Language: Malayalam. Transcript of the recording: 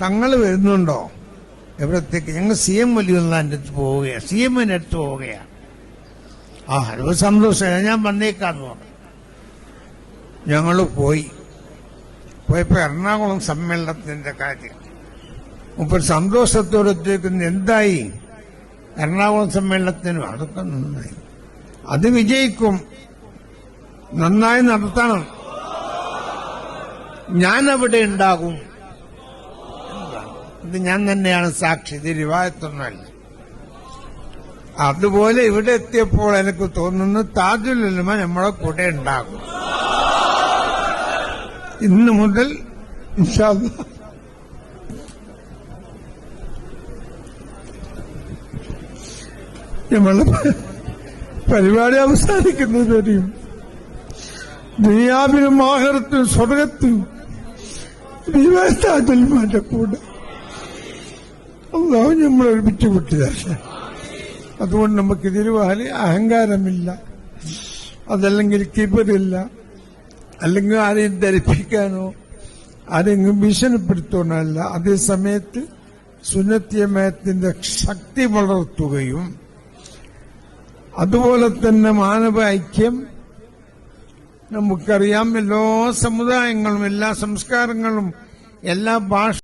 തങ്ങൾ വരുന്നുണ്ടോ? എവിടത്തേക്ക്? ഞങ്ങൾ CM വലിയുള്ള അടുത്ത് പോവുകയാണ്, CM-ന്റെ അടുത്ത് പോവുകയാണ്. അത് സന്തോഷമാണ്, ഞാൻ വന്നേക്കാന്ന് പറഞ്ഞു. ഞങ്ങൾ പോയപ്പോ എറണാകുളം സമ്മേളനത്തിന്റെ കാര്യം മുപ്പത് സന്തോഷത്തോടെത്തേക്കുന്ന എന്തായി എറണാകുളം സമ്മേളനത്തിനും? അതൊക്കെ നന്നായി, അത് വിജയിക്കും, നന്നായി നടത്തണം, ഞാൻ അവിടെ ഉണ്ടാകും. ഇത് ഞാൻ തന്നെയാണ് സാക്ഷി, ഇത് റിവായത്തൊന്നുമല്ല. അതുപോലെ ഇവിടെ എത്തിയപ്പോൾ എനിക്ക് തോന്നുന്നു താജുൽ ഉലമ നമ്മളെ കൂടെ ഉണ്ടാകും. ഇന്നു മുതൽ ഇൻഷാ അല്ലാഹ് നമ്മളെ പരിപാടി അവസാനിക്കുന്നത് വരെയും ദുനിയാവിലും ആഖിറത്തിലും സ്വർഗത്തിലും താജുൽ ഉലമയുടെ കൂടെ അല്ലാഹു നമ്മളെ ഒരുമിച്ച് കൂട്ടിയതല്ല. അതുകൊണ്ട് നമുക്കിതിൽ വലിയ അഹങ്കാരമില്ല, അതല്ലെങ്കിൽ കിബറില്ല, അല്ലെങ്കിൽ ആരെയും ധരിപ്പിക്കാനോ ആരെങ്കിലും ഭീഷണിപ്പെടുത്താനല്ല. അതേസമയത്ത് സുന്നത്തിയമയത്തിന്റെ ശക്തി വളർത്തുകയും അതുപോലെ തന്നെ മാനവ ഐക്യം നമുക്കറിയാം. എല്ലാ സമുദായങ്ങളും എല്ലാ സംസ്കാരങ്ങളും എല്ലാ ഭാഷ